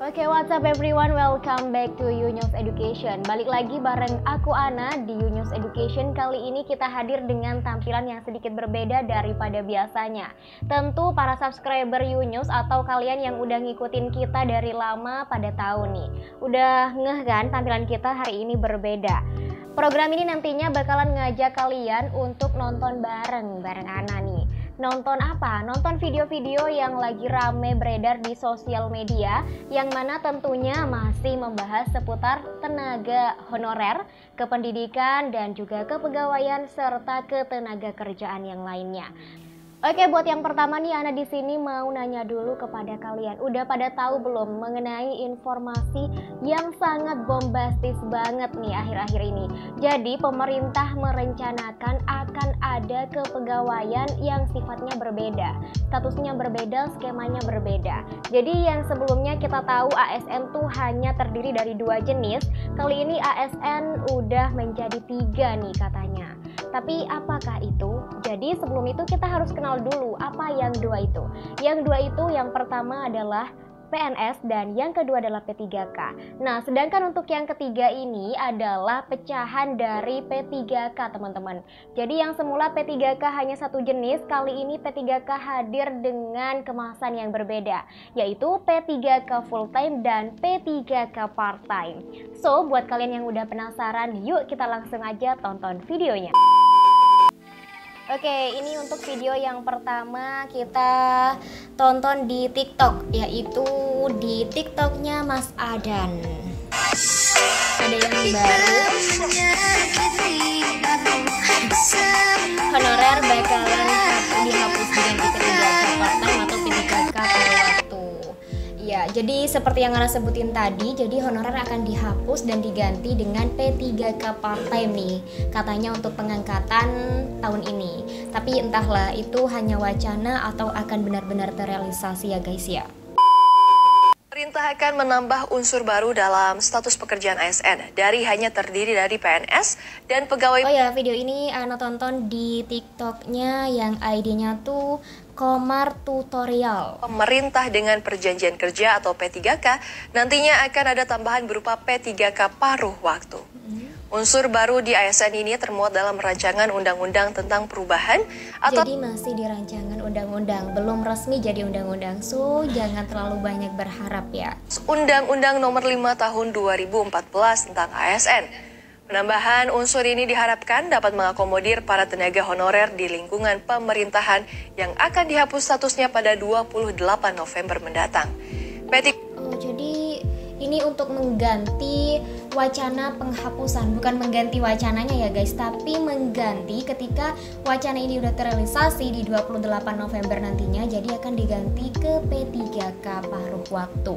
Oke, what's up everyone? Welcome back to Yunus Education. Balik lagi bareng aku Ana di Yunus Education. Kali ini kita hadir dengan tampilan yang sedikit berbeda daripada biasanya. Tentu para subscriber Yunus atau kalian yang udah ngikutin kita dari lama pada tahu nih. Udah ngeh kan tampilan kita hari ini berbeda. Program ini nantinya bakalan ngajak kalian untuk nonton bareng Ana nih. Nonton apa? Nonton video-video yang lagi rame beredar di sosial media, yang mana tentunya masih membahas seputar tenaga honorer, kependidikan, dan juga kepegawaian serta ketenaga kerjaan yang lainnya. Oke, buat yang pertama nih, Ana di sini mau nanya dulu kepada kalian. Udah pada tahu belum mengenai informasi yang sangat bombastis banget nih akhir-akhir ini? Jadi pemerintah merencanakan akan ada kepegawaian yang sifatnya berbeda, statusnya berbeda, skemanya berbeda. Jadi yang sebelumnya kita tahu ASN tuh hanya terdiri dari 2 jenis, kali ini ASN udah menjadi 3 nih katanya. Tapi apakah itu? Jadi sebelum itu kita harus kenal dulu apa yang 2 itu. Yang 2 itu yang pertama adalah PNS dan yang kedua adalah P3K. Nah, sedangkan untuk yang ketiga ini adalah pecahan dari P3K, teman-teman. Jadi yang semula P3K hanya satu jenis, kali ini P3K hadir dengan kemasan yang berbeda, yaitu P3K full time dan P3K part time. So, buat kalian yang udah penasaran, yuk kita langsung aja tonton videonya. Oke, ini untuk video yang pertama kita tonton di TikTok, yaitu di TikToknya Mas Adan. Ada yang baru, honorer bakalan dihapus diganti P3K part time atau P3K per waktu. Ya, jadi seperti yang Ana sebutin tadi, jadi honorer akan dihapus dan diganti dengan P3K part time nih, katanya untuk pengangkatan tahun ini. Tapi entahlah itu hanya wacana atau akan benar-benar terrealisasi ya guys ya. Pemerintah akan menambah unsur baru dalam status pekerjaan ASN dari hanya terdiri dari PNS dan pegawai. Oh ya, video ini Ana tonton di TikToknya yang ID-nya tuh Komar Tutorial. Pemerintah dengan perjanjian kerja atau P3K nantinya akan ada tambahan berupa P3K paruh waktu. Unsur baru di ASN ini termuat dalam rancangan undang-undang tentang perubahan atau... Jadi masih di rancangan undang-undang, belum resmi jadi undang-undang. So, jangan terlalu banyak berharap ya. Undang-Undang Nomor 5 Tahun 2014 tentang ASN. Penambahan unsur ini diharapkan dapat mengakomodir para tenaga honorer di lingkungan pemerintahan yang akan dihapus statusnya pada 28 November mendatang. Oh, jadi ini untuk mengganti wacana penghapusan, bukan mengganti wacananya ya guys, tapi mengganti ketika wacana ini udah terrealisasi di 28 November nantinya, jadi akan diganti ke P3K paruh waktu.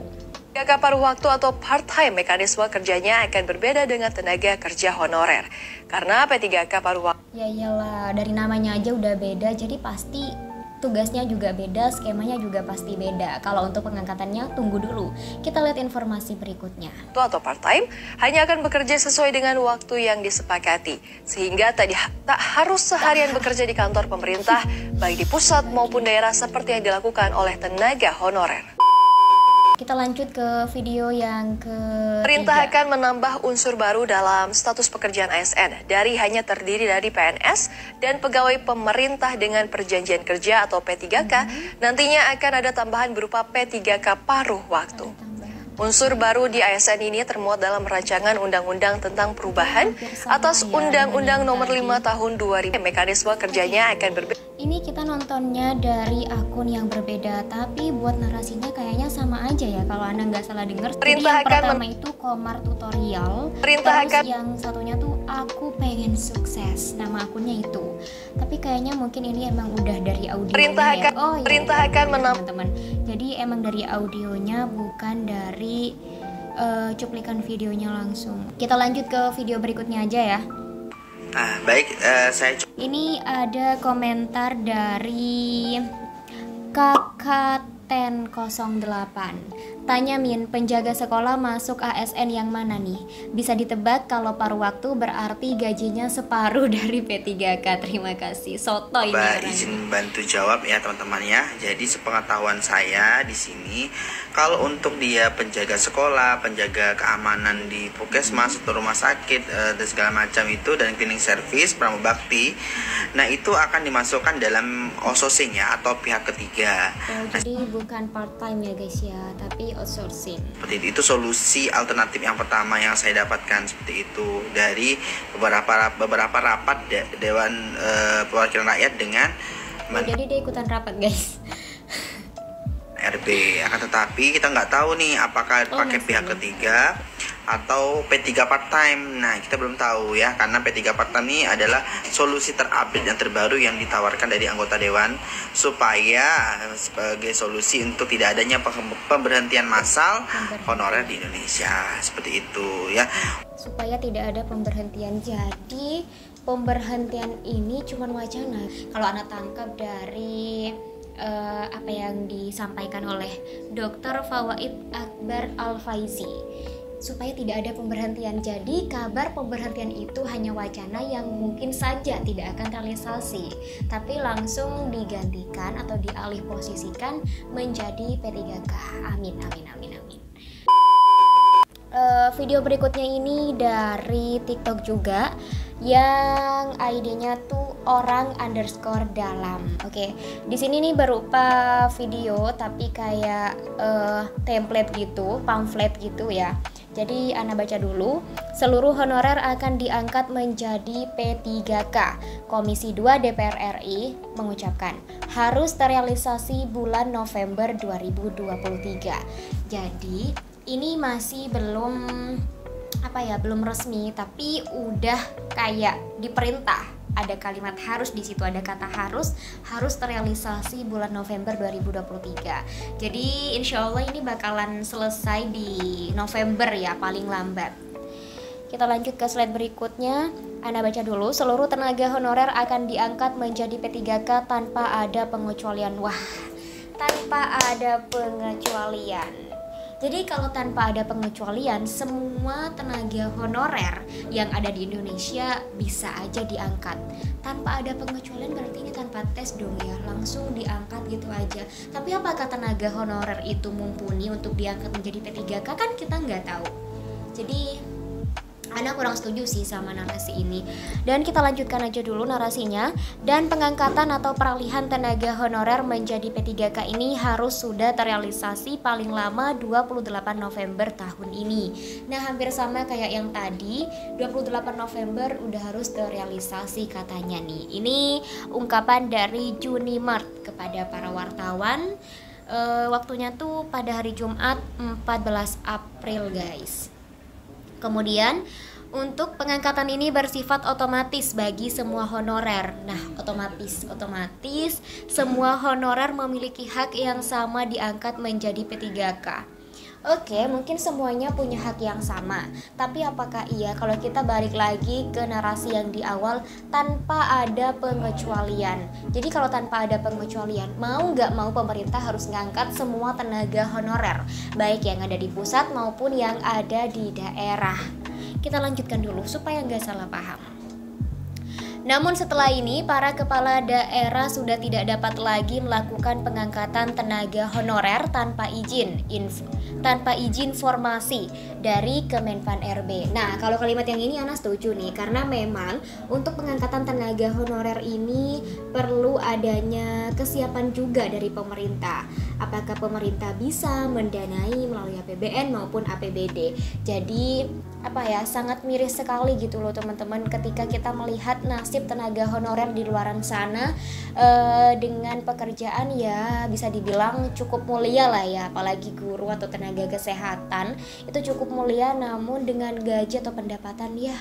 P3K paruh waktu atau part-time mekanisme kerjanya akan berbeda dengan tenaga kerja honorer. Karena P3K paruh waktu... Ya iyalah, dari namanya aja udah beda, jadi pasti tugasnya juga beda, skemanya juga pasti beda. Kalau untuk pengangkatannya tunggu dulu. Kita lihat informasi berikutnya. Atau part-time hanya akan bekerja sesuai dengan waktu yang disepakati. Sehingga tak harus seharian bekerja di kantor pemerintah, baik di pusat maupun daerah seperti yang dilakukan oleh tenaga honorer. Kita lanjut ke video yang ketiga. Pemerintah akan menambah unsur baru dalam status pekerjaan ASN dari hanya terdiri dari PNS dan pegawai pemerintah dengan perjanjian kerja atau P3K, nantinya akan ada tambahan berupa P3K paruh waktu. Unsur baru di ASN ini termuat dalam rancangan undang-undang tentang perubahan atas Undang-Undang Nomor 5 Tahun 2000. Mekanisme kerjanya akan berbeda. Ini kita nontonnya dari akun yang berbeda, tapi buat narasinya kayaknya sama aja ya kalau Anda nggak salah dengar. Jadi yang pertama itu Komar Tutorial, terus yang satunya tuh Aku Pengen Sukses, nama akunnya itu. Tapi kayaknya mungkin ini emang udah dari audionya ya. Oh iya, Perintah akan teman-teman. Jadi emang dari audionya, bukan dari cuplikan videonya langsung. Kita lanjut ke video berikutnya aja ya. Baik, Ini ada komentar dari Kakak 1008. Tanya Min, penjaga sekolah masuk ASN yang mana nih? Bisa ditebak kalau paruh waktu berarti gajinya separuh dari P3K. Terima kasih. Sotoy ini orangnya. Izin bantu jawab ya teman-teman ya. Jadi sepengetahuan saya di sini, kalau untuk dia penjaga sekolah, penjaga keamanan di puskesmas atau rumah sakit dan segala macam itu, dan cleaning service, pramubakti, nah itu akan dimasukkan dalam outsourcing ya, atau pihak ketiga. Oh, jadi bukan part time ya guys ya, tapi outsourcing. Seperti itu solusi alternatif yang pertama yang saya dapatkan seperti itu dari beberapa rapat Dewan Perwakilan Rakyat dengan Jadi dia ikutan rapat guys. RB. Akan tetapi kita nggak tahu nih apakah pakai pihak ketiga atau P3 part time. Nah, kita belum tahu ya, karena P3 part time ini adalah solusi terupdate dan terbaru yang ditawarkan dari anggota dewan supaya sebagai solusi untuk tidak adanya pemberhentian massal honorer di Indonesia. Seperti itu ya. Supaya tidak ada pemberhentian. Jadi pemberhentian ini cuma wacana. Kalau Ana tangkap dari apa yang disampaikan oleh Dr. Fawaid Akbar Al-Faizi, supaya tidak ada pemberhentian. Jadi kabar pemberhentian itu hanya wacana yang mungkin saja tidak akan terrealisasi, tapi langsung digantikan atau dialih posisikan menjadi P3K. Amin, amin, amin, amin. Video berikutnya ini dari TikTok juga, yang ID-nya tuh orang_dalam. Oke, di sini nih berupa video tapi kayak template gitu, pamflet gitu ya. Jadi Ana baca dulu. Seluruh honorer akan diangkat menjadi P3K. Komisi 2 DPR RI mengucapkan harus terrealisasi bulan November 2023. Jadi ini masih belum belum resmi, tapi udah kayak diperintah. Ada kalimat harus di situ, ada kata harus terrealisasi bulan November 2023. Jadi insya Allah ini bakalan selesai di November ya, paling lambat. Kita lanjut ke slide berikutnya. Ana baca dulu. Seluruh tenaga honorer akan diangkat menjadi P3K tanpa ada pengecualian. Wah, tanpa ada pengecualian. Jadi kalau tanpa ada pengecualian, semua tenaga honorer yang ada di Indonesia bisa aja diangkat. Tanpa ada pengecualian berarti ini tanpa tes dong ya, langsung diangkat gitu aja. Tapi apakah tenaga honorer itu mumpuni untuk diangkat menjadi P3K? Kan kita nggak tahu. Jadi Ana kurang setuju sih sama narasi ini. Dan kita lanjutkan aja dulu narasinya. Dan pengangkatan atau peralihan tenaga honorer menjadi P3K ini harus sudah terrealisasi paling lama 28 November tahun ini. Nah, hampir sama kayak yang tadi, 28 November udah harus terrealisasi katanya nih. Ini ungkapan dari Junimart kepada para wartawan. Waktunya tuh pada hari Jumat 14 April guys. Kemudian untuk pengangkatan ini bersifat otomatis bagi semua honorer. Nah, otomatis semua honorer memiliki hak yang sama diangkat menjadi P3K. Oke, mungkin semuanya punya hak yang sama. Tapi apakah iya kalau kita balik lagi ke narasi yang di awal, tanpa ada pengecualian? Jadi kalau tanpa ada pengecualian, mau nggak mau pemerintah harus ngangkat semua tenaga honorer, baik yang ada di pusat maupun yang ada di daerah. Kita lanjutkan dulu supaya nggak salah paham. Namun setelah ini, para kepala daerah sudah tidak dapat lagi melakukan pengangkatan tenaga honorer tanpa izin formasi dari Kemenpan RB. Nah, kalau kalimat yang ini Ana setuju nih, karena memang untuk pengangkatan tenaga honorer ini perlu adanya kesiapan juga dari pemerintah. Apakah pemerintah bisa mendanai melalui APBN maupun APBD. Jadi sangat miris sekali gitu loh teman-teman ketika kita melihat nasib tenaga honorer di luaran sana dengan pekerjaan ya bisa dibilang cukup mulia lah ya, apalagi guru atau tenaga kesehatan itu cukup mulia, namun dengan gaji atau pendapatan ya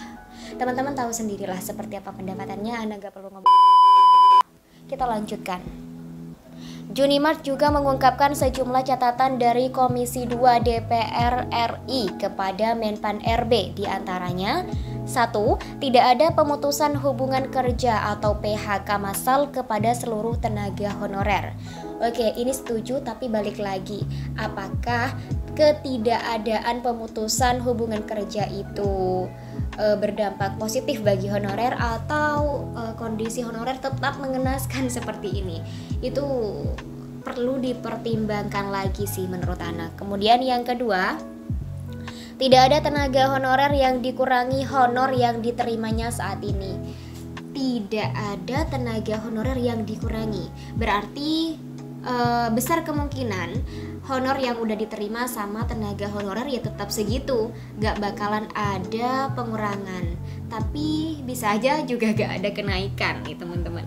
teman-teman tahu sendirilah seperti apa pendapatannya, Anda gak perlu ngomong. Kita lanjutkan. Junimart juga mengungkapkan sejumlah catatan dari Komisi 2 DPR RI kepada Menpan RB, diantaranya 1. Tidak ada pemutusan hubungan kerja atau PHK massal kepada seluruh tenaga honorer. Oke, ini setuju, tapi balik lagi, apakah ketidakadaan pemutusan hubungan kerja itu berdampak positif bagi honorer atau kondisi honorer tetap mengenaskan seperti ini? Itu perlu dipertimbangkan lagi sih menurut Ana. Kemudian yang kedua, tidak ada tenaga honorer yang dikurangi honor yang diterimanya saat ini. Tidak ada tenaga honorer yang dikurangi, berarti besar kemungkinan honor yang udah diterima sama tenaga honorer ya tetap segitu, gak bakalan ada pengurangan, tapi bisa aja juga gak ada kenaikan nih teman-teman.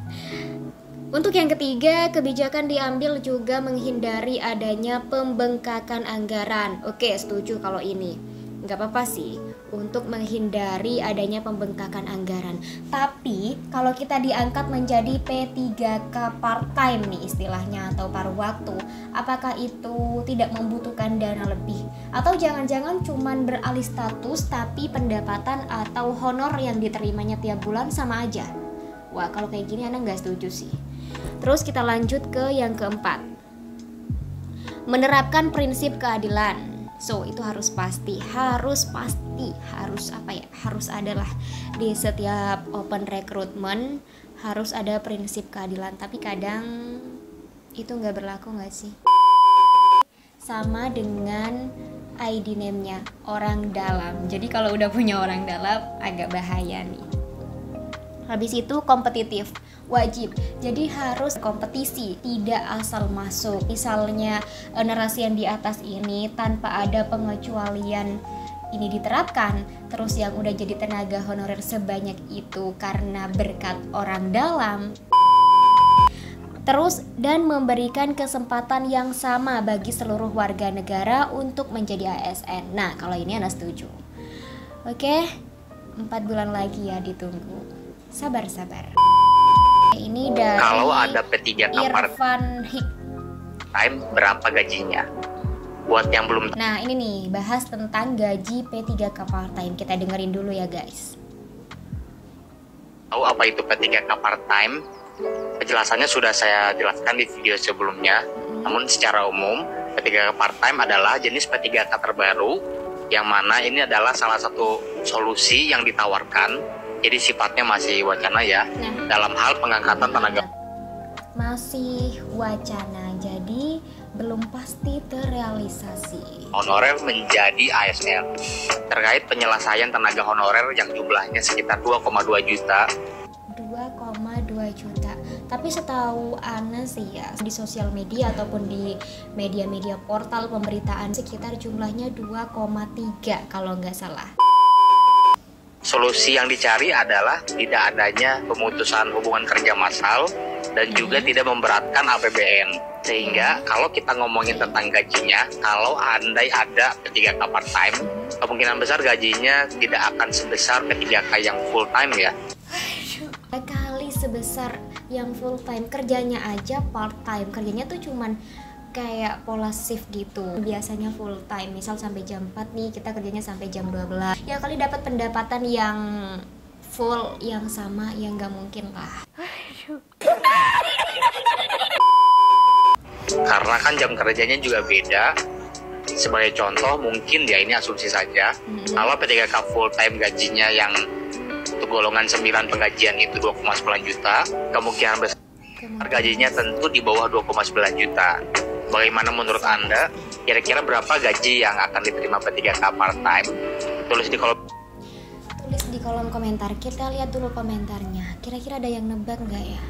Untuk yang ketiga, kebijakan diambil juga menghindari adanya pembengkakan anggaran. Oke, setuju kalau ini. Gak apa-apa sih untuk menghindari adanya pembengkakan anggaran. Tapi kalau kita diangkat menjadi P3K part-time nih istilahnya atau paruh waktu, apakah itu tidak membutuhkan dana lebih? Atau jangan-jangan cuman beralih status tapi pendapatan atau honor yang diterimanya tiap bulan sama aja? Wah, kalau kayak gini Ana gak setuju sih. Terus kita lanjut ke yang keempat, menerapkan prinsip keadilan. So itu harus adalah di setiap open recruitment harus ada prinsip keadilan. Tapi kadang itu nggak berlaku nggak sih? Sama dengan ID name-nya orang dalam. Jadi kalau udah punya orang dalam agak bahaya nih. Habis itu kompetitif, wajib. Jadi harus kompetisi, tidak asal masuk. Misalnya narasi yang di atas ini tanpa ada pengecualian ini diterapkan, terus yang udah jadi tenaga honorer sebanyak itu karena berkat orang dalam. Terus dan memberikan kesempatan yang sama bagi seluruh warga negara untuk menjadi ASN. Nah, kalau ini Ana setuju. Oke, 4 bulan lagi ya ditunggu. Sabar. Ini dari kalau ada P3K Irfan time berapa gajinya? Buat yang belum Nah ini nih, bahas tentang gaji P3K part-time. Kita dengerin dulu ya guys. tahu apa itu P3K part-time, penjelasannya sudah saya jelaskan di video sebelumnya. Namun secara umum P3K part-time adalah jenis P3K terbaru, yang mana ini adalah salah satu solusi yang ditawarkan. Jadi sifatnya masih wacana ya, dalam hal pengangkatan tenaga. Masih wacana, jadi belum pasti terrealisasi. Honorer menjadi ASN. Terkait penyelesaian tenaga honorer yang jumlahnya sekitar 2,2 juta. 2,2 juta. Tapi setahu Ana sih ya, di sosial media ataupun di media-media portal pemberitaan sekitar jumlahnya 2,3 kalau nggak salah. Solusi yang dicari adalah tidak adanya pemutusan hubungan kerja massal dan juga tidak memberatkan APBN. Sehingga kalau kita ngomongin tentang gajinya, kalau andai ada P3K part-time, kemungkinan besar gajinya tidak akan sebesar P3K yang full-time ya. Kali sebesar yang full-time, kerjanya aja part-time. Kerjanya tuh cuman kayak pola shift gitu. Biasanya full time, misal sampai jam 4 nih, kita kerjanya sampai jam 12. Ya kali dapat pendapatan yang full yang sama, yang nggak mungkin lah. Karena kan jam kerjanya juga beda. Sebagai contoh, mungkin ya ini asumsi saja, kalau P3K full time gajinya yang untuk golongan 9 penggajian itu 2,9 juta, kemungkinan besar gajinya tentu di bawah 2,9 juta. Bagaimana menurut Anda? Kira-kira berapa gaji yang akan diterima P3K part-time? Tulis di kolom komentar. Kita lihat dulu komentarnya. Kira-kira ada yang nebak nggak ya?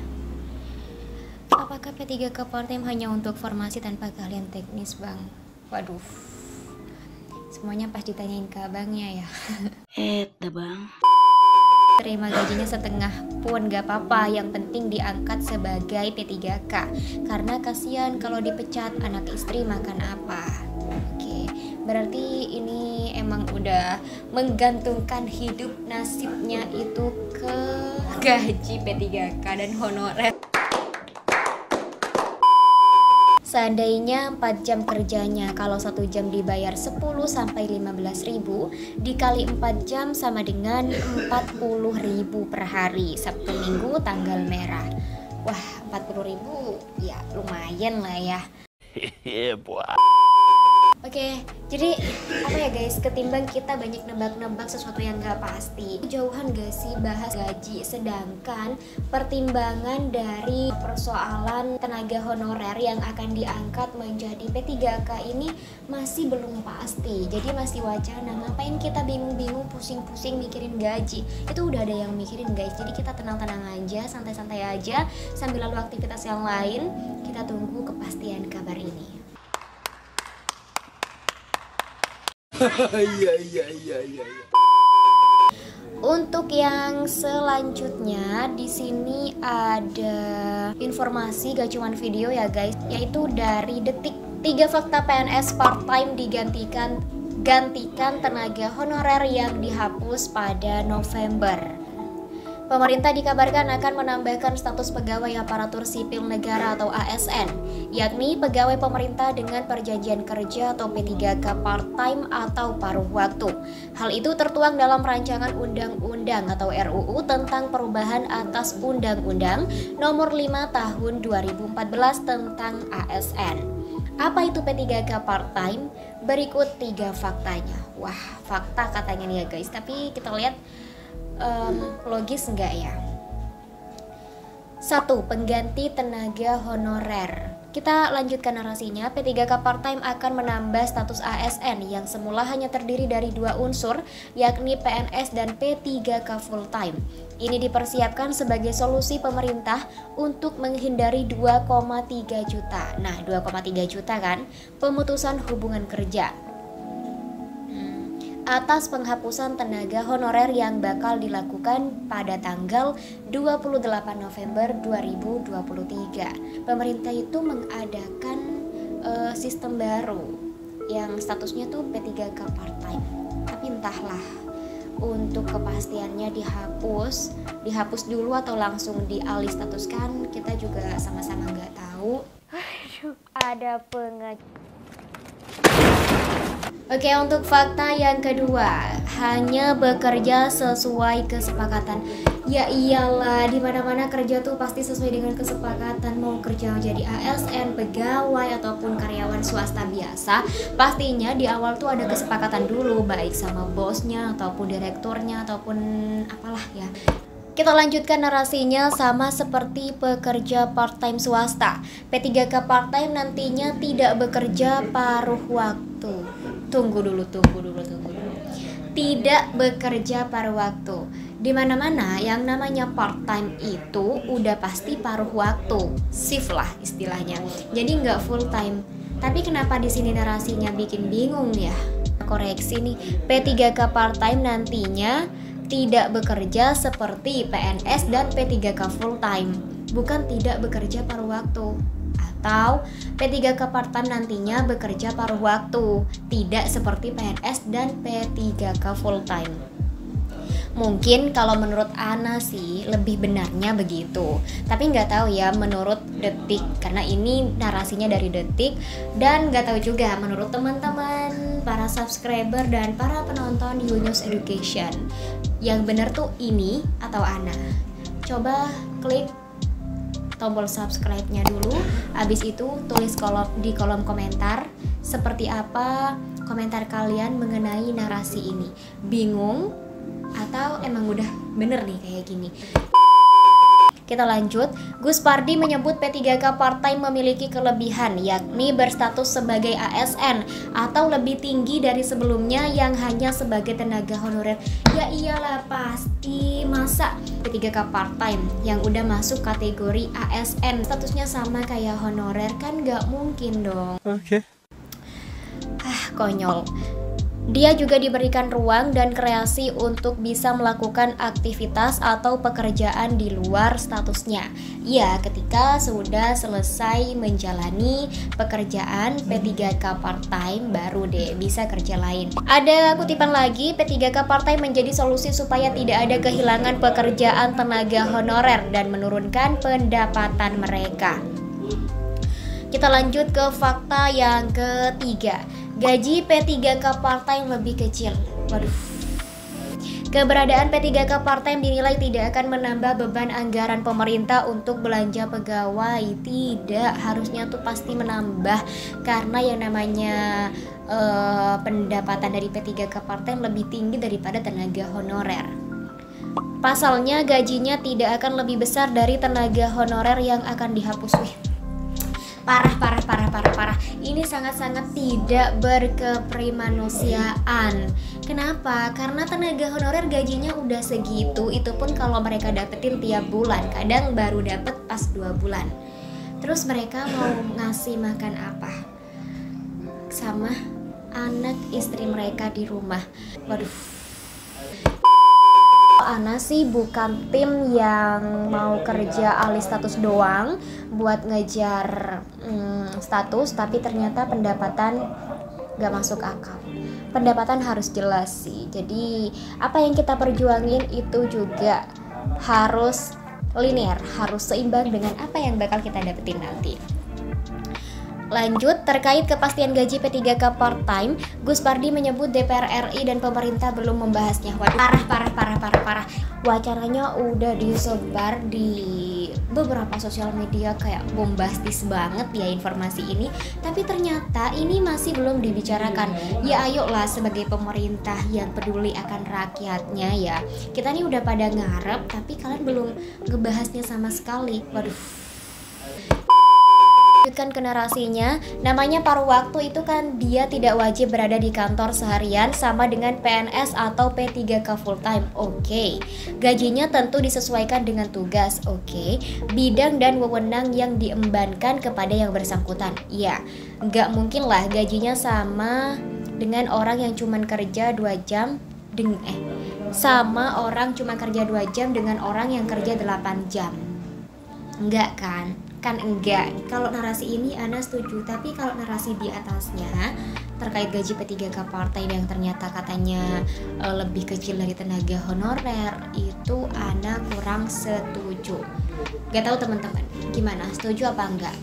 Apakah P3K part-time hanya untuk formasi tanpa keahlian teknis, Bang? Waduh. Semuanya pas ditanyain ke abangnya ya. Bang. Terima gajinya setengah pun gak apa-apa, yang penting diangkat sebagai P3K. Karena kasihan kalau dipecat, anak istri makan apa. Oke, berarti ini emang udah menggantungkan hidup nasibnya itu ke gaji P3K dan honorer. seandainya 4 jam kerjanya, kalau 1 jam dibayar 10 sampai 15.000, dikali 4 jam sama dengan 40.000 per hari. Sabtu Minggu tanggal merah. Wah, 40.000 ya lumayan lah ya. Oke, jadi apa ya guys, ketimbang kita banyak nebak-nebak sesuatu yang gak pasti, jauhan gak sih bahas gaji, sedangkan pertimbangan dari persoalan tenaga honorer yang akan diangkat menjadi P3K ini masih belum pasti. Jadi masih wacana, ngapain kita bingung-bingung pusing-pusing mikirin gaji, itu udah ada yang mikirin guys. Jadi kita tenang-tenang aja, santai-santai aja sambil lalu aktivitas yang lain. Kita tunggu kepastian kabar ini. Untuk yang selanjutnya di sini ada informasi gak cuman video ya guys, yaitu dari Detik. 3 fakta PNS part-time gantikan tenaga honorer yang dihapus pada November. Pemerintah dikabarkan akan menambahkan status pegawai aparatur sipil negara atau ASN, yakni pegawai pemerintah dengan perjanjian kerja atau P3K part-time atau paruh waktu. Hal itu tertuang dalam rancangan undang-undang atau RUU tentang perubahan atas Undang-Undang Nomor 5 Tahun 2014 tentang ASN. Apa itu P3K part-time? Berikut 3 faktanya. Wah, fakta katanya nih ya guys, tapi kita lihat logis enggak ya? 1. Pengganti tenaga honorer. Kita lanjutkan narasinya. P3K part-time akan menambah status ASN yang semula hanya terdiri dari 2 unsur, yakni PNS dan P3K full-time. Ini dipersiapkan sebagai solusi pemerintah untuk menghindari 2,3 juta. Nah, 2,3 juta kan pemutusan hubungan kerja atas penghapusan tenaga honorer yang bakal dilakukan pada tanggal 28 November 2023. Pemerintah itu mengadakan sistem baru yang statusnya tuh P3K part-time. Tapi entahlah untuk kepastiannya dihapus dulu atau langsung dialih statuskan, kita juga sama-sama nggak tahu. Ada Oke, untuk fakta yang kedua, hanya bekerja sesuai kesepakatan. Ya iyalah, di mana-mana kerja tuh pasti sesuai dengan kesepakatan. Mau kerja menjadi ASN, pegawai ataupun karyawan swasta biasa, pastinya di awal tuh ada kesepakatan dulu, baik sama bosnya ataupun direkturnya ataupun apalah ya. Kita lanjutkan narasinya. Sama seperti pekerja part-time swasta, P3K part-time nantinya tidak bekerja paruh waktu. Tunggu dulu. Tidak bekerja paruh waktu. Di mana-mana yang namanya part-time itu udah pasti paruh waktu, shift lah istilahnya. Jadi nggak full time. Tapi kenapa di sini narasinya bikin bingung ya? Koreksi nih, P3K part-time nantinya tidak bekerja seperti PNS dan P3K full time, bukan tidak bekerja paruh waktu. Atau P3K part-time nantinya bekerja paruh waktu, tidak seperti PNS dan P3K full time. Mungkin kalau menurut Ana sih lebih benarnya begitu, tapi nggak tahu ya menurut Detik, karena ini narasinya dari Detik, dan nggak tahu juga menurut teman-teman para subscriber dan para penonton Yunus Education, yang benar tuh ini atau Ana. Coba klik tombol subscribe-nya dulu, habis itu tulis di kolom komentar seperti apa komentar kalian mengenai narasi ini. Bingung atau emang udah bener nih kayak gini? Kita lanjut. Gus Pardi menyebut P3K part-time memiliki kelebihan, yakni berstatus sebagai ASN atau lebih tinggi dari sebelumnya yang hanya sebagai tenaga honorer. Ya iyalah pasti, masa P3K part-time yang udah masuk kategori ASN statusnya sama kayak honorer, kan gak mungkin dong. Oke. Konyol. Dia juga diberikan ruang dan kreasi untuk bisa melakukan aktivitas atau pekerjaan di luar statusnya. Ya, ketika sudah selesai menjalani pekerjaan P3K part-time, baru deh bisa kerja lain. Ada kutipan lagi, P3K part-time menjadi solusi supaya tidak ada kehilangan pekerjaan tenaga honorer dan menurunkan pendapatan mereka. Kita lanjut ke fakta yang ketiga. Gaji P3K part-time lebih kecil. Waduh. Keberadaan P3K part-time dinilai tidak akan menambah beban anggaran pemerintah untuk belanja pegawai. Tidak, harusnya tuh pasti menambah, karena yang namanya pendapatan dari P3K part-time lebih tinggi daripada tenaga honorer. Pasalnya gajinya tidak akan lebih besar dari tenaga honorer yang akan dihapus. Wih, parah. Ini sangat-sangat tidak berkeprimanusiaan. Kenapa? Karena tenaga honorer gajinya udah segitu, itu pun kalau mereka dapetin tiap bulan, kadang baru dapet pas 2 bulan. Terus mereka mau ngasih makan apa? Sama anak istri mereka di rumah. Waduh. Ana sih bukan tim yang mau kerja alih status doang buat ngejar status, tapi ternyata pendapatan gak masuk akal. Pendapatan harus jelas sih. Jadi apa yang kita perjuangin itu juga harus linear, harus seimbang dengan apa yang bakal kita dapetin nanti. Lanjut, terkait kepastian gaji P3K part-time, Gus Pardi menyebut DPR RI dan pemerintah belum membahasnya. Waduh, parah. Wacananya udah disebar di beberapa sosial media kayak bombastis banget ya informasi ini, tapi ternyata ini masih belum dibicarakan. Ya ayolah, sebagai pemerintah yang peduli akan rakyatnya ya, kita nih udah pada ngarep, tapi kalian belum ngebahasnya sama sekali. Waduh. Lanjutkan ke narasinya, namanya paruh waktu itu kan dia tidak wajib berada di kantor seharian sama dengan PNS atau P3K full time. Oke. Gajinya tentu disesuaikan dengan tugas. Oke. Bidang dan wewenang yang diembankan kepada yang bersangkutan. Ya, nggak mungkin lah gajinya sama dengan orang yang cuma kerja 2 jam sama orang cuma kerja 2 jam dengan orang yang kerja 8 jam. Enggak kan? Kan enggak. Kalau narasi ini Ana setuju, tapi kalau narasi di atasnya terkait gaji P3K part-time yang ternyata katanya lebih kecil dari tenaga honorer, itu Ana kurang setuju. Gak tahu teman-teman gimana, setuju apa enggak?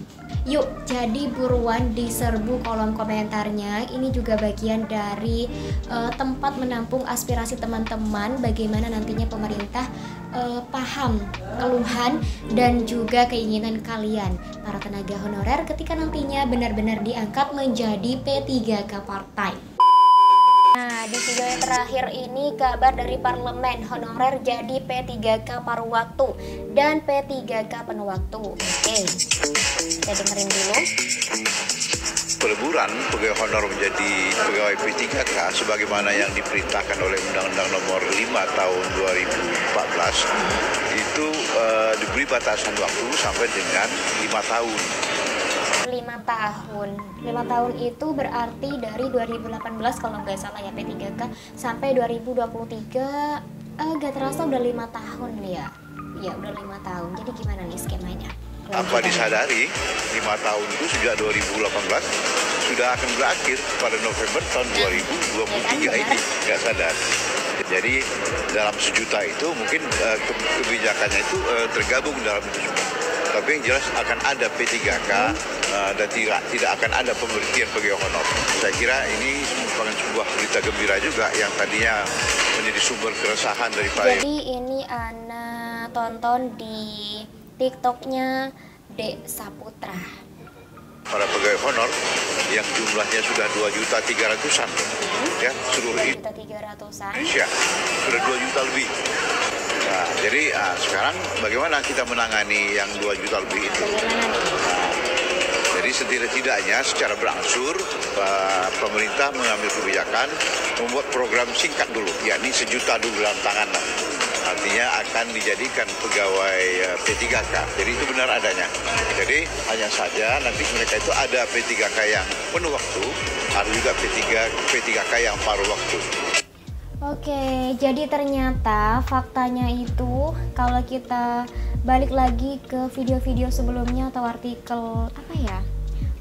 Yuk, jadi buruan diserbu kolom komentarnya. Ini juga bagian dari tempat menampung aspirasi teman-teman, bagaimana nantinya pemerintah paham keluhan dan juga keinginan kalian para tenaga honorer ketika nantinya benar-benar diangkat menjadi P3K part-time. Nah, di video yang terakhir ini kabar dari parlemen, honorer jadi P3K paruh waktu dan P3K penuh waktu. Oke, kita dengerin dulu. Peleburan pegawai honor menjadi pegawai P3K sebagaimana yang diperintahkan oleh Undang-Undang Nomor 5 Tahun 2014 itu diberi batasan waktu sampai dengan 5 tahun. 5 tahun itu berarti dari 2018 kalau nggak salah ya P3K sampai 2023, gak terasa udah 5 tahun ya. Ya udah 5 tahun. Jadi gimana nih skemanya? Tanpa disadari 5 tahun itu sejak 2018 sudah akan berakhir pada November tahun 2023 ini, nggak sadar. Jadi dalam sejuta itu mungkin kebijakannya itu tergabung dalam itu semua. Tapi yang jelas akan ada P3K dan tidak akan ada pemberhentian pegawai honor. Saya kira ini merupakan sebuah berita gembira juga yang tadinya menjadi sumber keresahan daripada. Jadi ini Ana tonton di TikToknya Dek Saputra. Para pegawai honor yang jumlahnya sudah 2.300.000-an ya seluruh Indonesia sudah 2 juta lebih. Nah, jadi sekarang bagaimana kita menangani yang 2 juta lebih itu? Jadi setidak-tidaknya secara berangsur pemerintah mengambil kebijakan membuat program singkat dulu, yakni 1 juta dulu dalam tangan. Artinya akan dijadikan pegawai P3K. Jadi itu benar adanya. Jadi hanya saja nanti mereka itu ada P3K yang penuh waktu, ada juga P3K yang paruh waktu. Oke, jadi ternyata faktanya itu kalau kita balik lagi ke video-video sebelumnya atau artikel apa ya?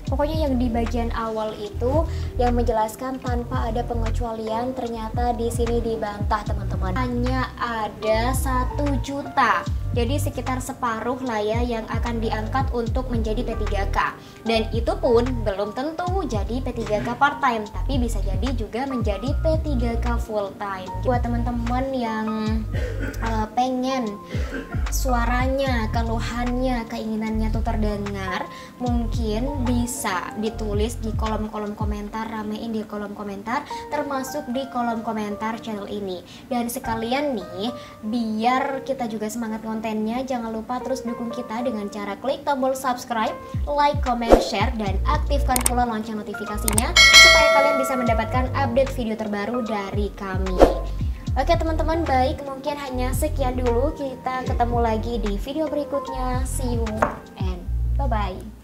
Pokoknya yang di bagian awal itu yang menjelaskan tanpa ada pengecualian, ternyata di sini dibantah teman-teman. Hanya ada 1 juta Jadi sekitar separuh lah ya yang akan diangkat untuk menjadi P3K. Dan itu pun belum tentu jadi P3K part time, tapi bisa jadi juga menjadi P3K full time. Buat teman-teman yang pengen suaranya, keluhannya, keinginannya tuh terdengar, mungkin bisa ditulis di kolom-kolom komentar, ramein di kolom komentar, termasuk di kolom komentar channel ini. Dan sekalian nih, biar kita juga semangat kontennya, jangan lupa terus dukung kita dengan cara klik tombol subscribe, like, comment, share, dan aktifkan pula lonceng notifikasinya supaya kalian bisa mendapatkan update video terbaru dari kami. Oke teman-teman, baik, mungkin hanya sekian dulu. Kita ketemu lagi di video berikutnya. See you and bye-bye.